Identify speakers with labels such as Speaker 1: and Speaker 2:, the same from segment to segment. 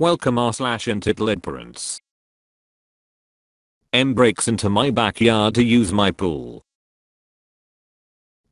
Speaker 1: Welcome r/EntitledParents. M breaks into my backyard to use my pool.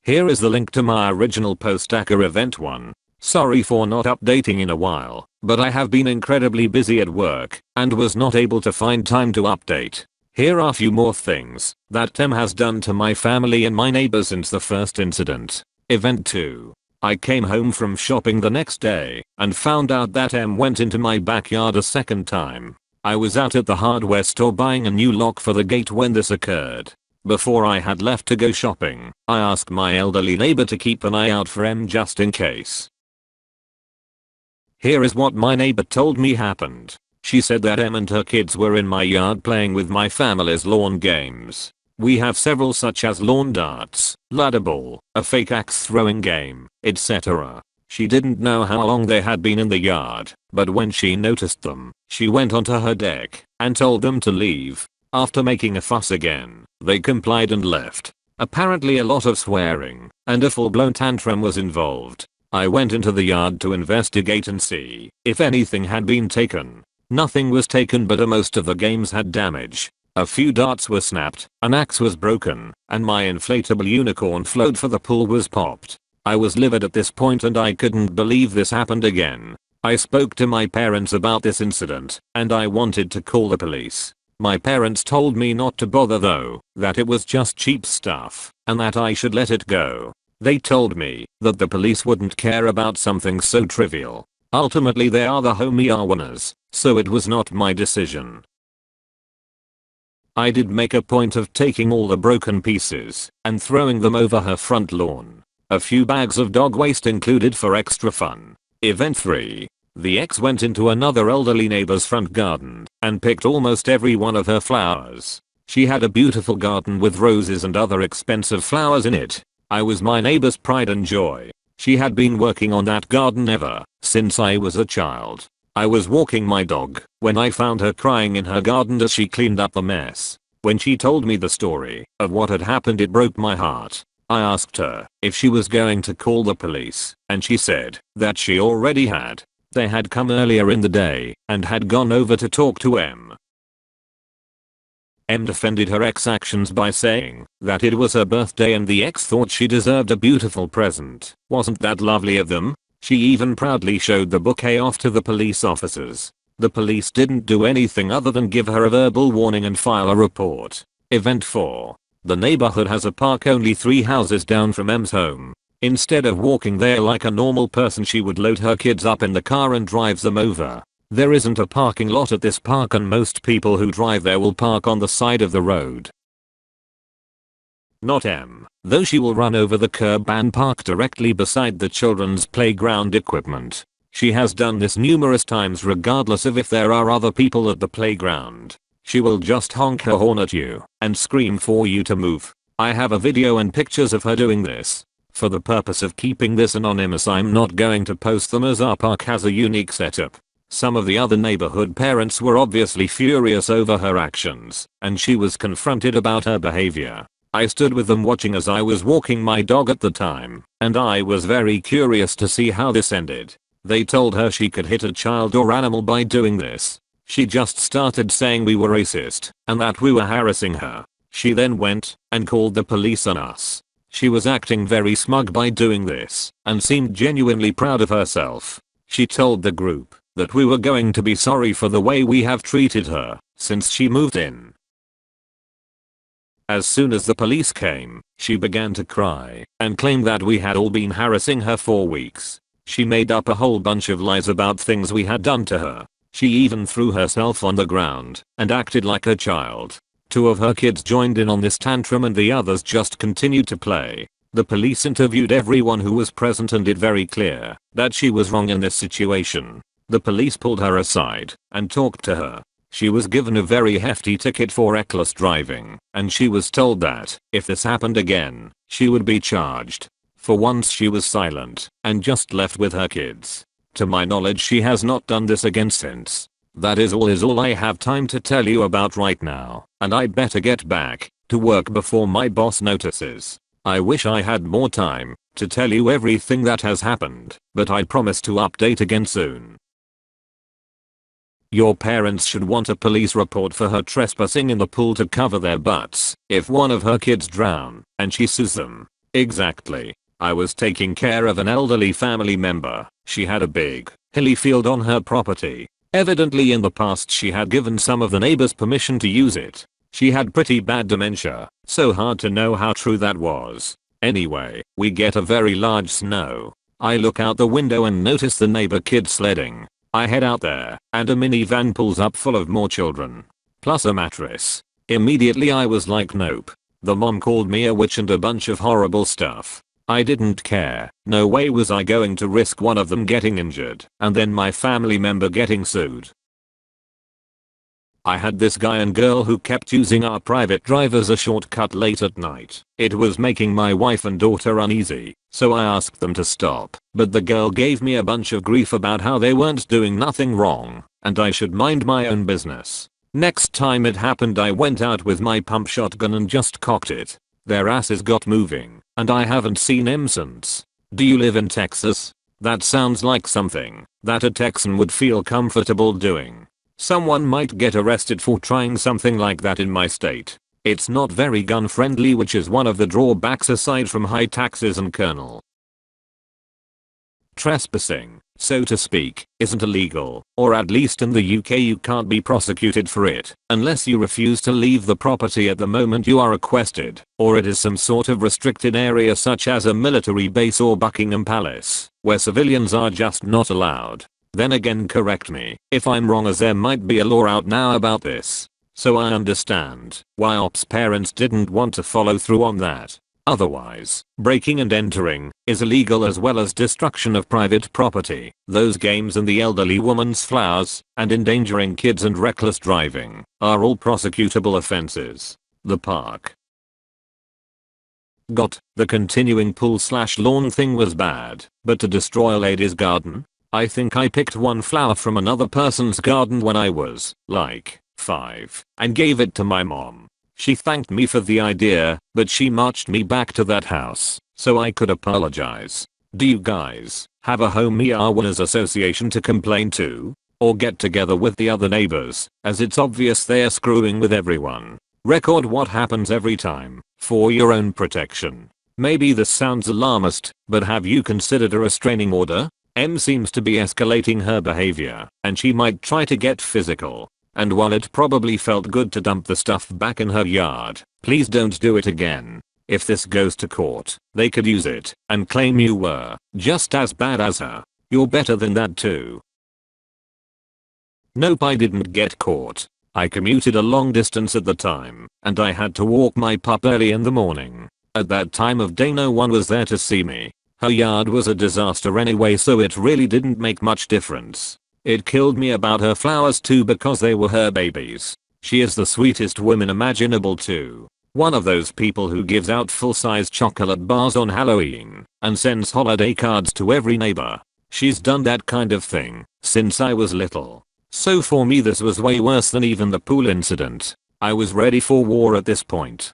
Speaker 1: Here is the link to my original post event 1. Sorry for not updating in a while, but I have been incredibly busy at work and was not able to find time to update. Here are a few more things that Tim has done to my family and my neighbor since the first incident. Event 2. I came home from shopping the next day and found out that M went into my backyard a second time. I was out at the hardware store buying a new lock for the gate when this occurred. Before I had left to go shopping, I asked my elderly neighbor to keep an eye out for M just in case. Here is what my neighbor told me happened. She said that M and her kids were in my yard playing with my family's lawn games. We have several such as lawn darts, ladder ball, a fake axe throwing game, etc. She didn't know how long they had been in the yard, but when she noticed them, she went onto her deck and told them to leave. After making a fuss again, they complied and left. Apparently a lot of swearing and a full-blown tantrum was involved. I went into the yard to investigate and see if anything had been taken. Nothing was taken, but most of the games had damage. A few darts were snapped, an axe was broken, and my inflatable unicorn float for the pool was popped. I was livid at this point and I couldn't believe this happened again. I spoke to my parents about this incident and I wanted to call the police. My parents told me not to bother though, that it was just cheap stuff and that I should let it go. They told me that the police wouldn't care about something so trivial. Ultimately they are the homie winners, so it was not my decision. I did make a point of taking all the broken pieces and throwing them over her front lawn. A few bags of dog waste included for extra fun. Event 3. The ex went into another elderly neighbor's front garden and picked almost every one of her flowers. She had a beautiful garden with roses and other expensive flowers in it. I was my neighbor's pride and joy. She had been working on that garden ever since I was a child. I was walking my dog when I found her crying in her garden as she cleaned up the mess. When she told me the story of what had happened, it broke my heart. I asked her if she was going to call the police, and she said that she already had. They had come earlier in the day and had gone over to talk to M. M defended her ex actions by saying that it was her birthday and the ex thought she deserved a beautiful present. Wasn't that lovely of them? She even proudly showed the bouquet off to the police officers. The police didn't do anything other than give her a verbal warning and file a report. Event 4. The neighborhood has a park only 3 houses down from M's home. Instead of walking there like a normal person, she would load her kids up in the car and drive them over. There isn't a parking lot at this park and most people who drive there will park on the side of the road. Not M, though she will run over the curb and park directly beside the children's playground equipment. She has done this numerous times regardless of if there are other people at the playground. She will just honk her horn at you and scream for you to move. I have a video and pictures of her doing this. For the purpose of keeping this anonymous, I'm not going to post them as our park has a unique setup. Some of the other neighborhood parents were obviously furious over her actions, and she was confronted about her behavior. I stood with them watching as I was walking my dog at the time, and I was very curious to see how this ended. They told her she could hit a child or animal by doing this. She just started saying we were racist and that we were harassing her. She then went and called the police on us. She was acting very smug by doing this and seemed genuinely proud of herself. She told the group that we were going to be sorry for the way we have treated her since she moved in. As soon as the police came, she began to cry and claimed that we had all been harassing her for weeks. She made up a whole bunch of lies about things we had done to her. She even threw herself on the ground and acted like a child. 2 of her kids joined in on this tantrum and the others just continued to play. The police interviewed everyone who was present and did very clear that she was wrong in this situation. The police pulled her aside and talked to her. She was given a very hefty ticket for reckless driving, and she was told that if this happened again, she would be charged. For once she was silent and just left with her kids. To my knowledge, she has not done this again since. That is all I have time to tell you about right now, and I better get back to work before my boss notices. I wish I had more time to tell you everything that has happened, but I promise to update again soon. Your parents should want a police report for her trespassing in the pool to cover their butts if one of her kids drown and she sues them. Exactly. I was taking care of an elderly family member. She had a big, hilly field on her property. Evidently in the past she had given some of the neighbors permission to use it. She had pretty bad dementia, so hard to know how true that was. Anyway, we get a very large snow. I look out the window and notice the neighbor kid sledding. I head out there, and a minivan pulls up full of more children. Plus a mattress. Immediately I was like, nope. The mom called me a witch and a bunch of horrible stuff. I didn't care. No way was I going to risk one of them getting injured and then my family member getting sued. I had this guy and girl who kept using our private drive as a shortcut late at night. It was making my wife and daughter uneasy, so I asked them to stop, but the girl gave me a bunch of grief about how they weren't doing nothing wrong, and I should mind my own business. Next time it happened I went out with my pump shotgun and just cocked it. Their asses got moving, and I haven't seen them since. Do you live in Texas? That sounds like something that a Texan would feel comfortable doing. Someone might get arrested for trying something like that in my state. It's not very gun friendly, which is one of the drawbacks aside from high taxes and colonel. Trespassing, so to speak, isn't illegal, or at least in the UK you can't be prosecuted for it unless you refuse to leave the property at the moment you are requested, or it is some sort of restricted area such as a military base or Buckingham Palace, where civilians are just not allowed. Then again, correct me if I'm wrong, as there might be a law out now about this. So I understand why Ops parents didn't want to follow through on that. Otherwise, breaking and entering is illegal, as well as destruction of private property, those games and the elderly woman's flowers, and endangering kids and reckless driving are all prosecutable offenses. The park. The continuing pool/lawn thing was bad, but to destroy a lady's garden? I think I picked one flower from another person's garden when I was, like, 5, and gave it to my mom. She thanked me for the idea, but she marched me back to that house so I could apologize. Do you guys have a homeowners association to complain to? Or get together with the other neighbors, as it's obvious they're screwing with everyone? Record what happens every time, for your own protection. Maybe this sounds alarmist, but have you considered a restraining order? M seems to be escalating her behavior, and she might try to get physical. And while it probably felt good to dump the stuff back in her yard, please don't do it again. If this goes to court, they could use it and claim you were just as bad as her. You're better than that too. Nope, I didn't get caught. I commuted a long distance at the time, and I had to walk my pup early in the morning. At that time of day no one was there to see me. Her yard was a disaster anyway, so it really didn't make much difference. It killed me about her flowers too, because they were her babies. She is the sweetest woman imaginable too. One of those people who gives out full-size chocolate bars on Halloween and sends holiday cards to every neighbor. She's done that kind of thing since I was little. So for me this was way worse than even the pool incident. I was ready for war at this point.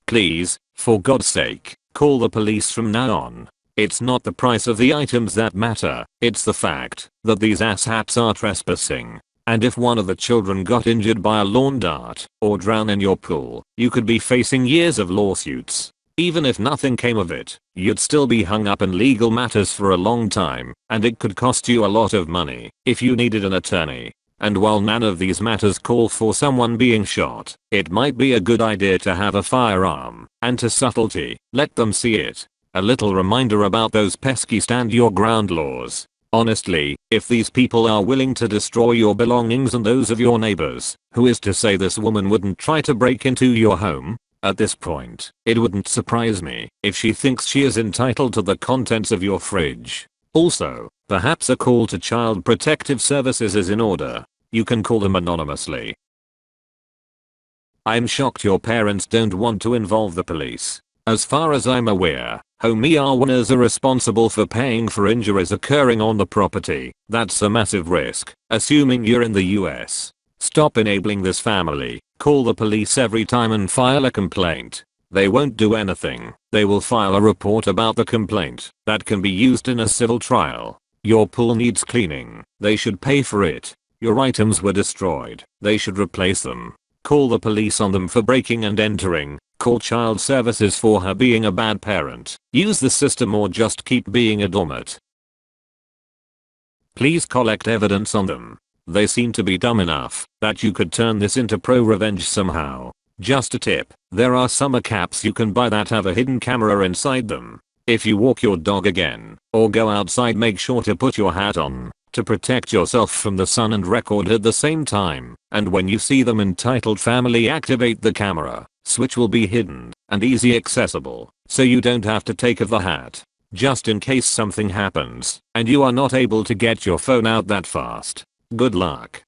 Speaker 1: Please, for God's sake, call the police from now on. It's not the price of the items that matter, it's the fact that these asshats are trespassing. And if one of the children got injured by a lawn dart or drowned in your pool, you could be facing years of lawsuits. Even if nothing came of it, you'd still be hung up in legal matters for a long time, and it could cost you a lot of money if you needed an attorney. And while none of these matters call for someone being shot, it might be a good idea to have a firearm, and to subtlety, let them see it. A little reminder about those pesky stand your ground laws. Honestly, if these people are willing to destroy your belongings and those of your neighbors, who is to say this woman wouldn't try to break into your home? At this point, it wouldn't surprise me if she thinks she is entitled to the contents of your fridge. Also, perhaps a call to Child Protective Services is in order. You can call them anonymously. I'm shocked your parents don't want to involve the police. As far as I'm aware, homeowners are responsible for paying for injuries occurring on the property. That's a massive risk, assuming you're in the US. Stop enabling this family. Call the police every time and file a complaint. They won't do anything. They will file a report about the complaint that can be used in a civil trial. Your pool needs cleaning. They should pay for it. Your items were destroyed. They should replace them. Call the police on them for breaking and entering. Call child services for her being a bad parent. Use the system or just keep being a doormat. Please collect evidence on them. They seem to be dumb enough that you could turn this into pro-revenge somehow. Just a tip, there are summer caps you can buy that have a hidden camera inside them. If you walk your dog again or go outside, make sure to put your hat on to protect yourself from the sun and record at the same time. And when you see them, entitled family, activate the camera. Switch will be hidden and easy accessible, so you don't have to take off the hat. Just in case something happens and you are not able to get your phone out that fast. Good luck.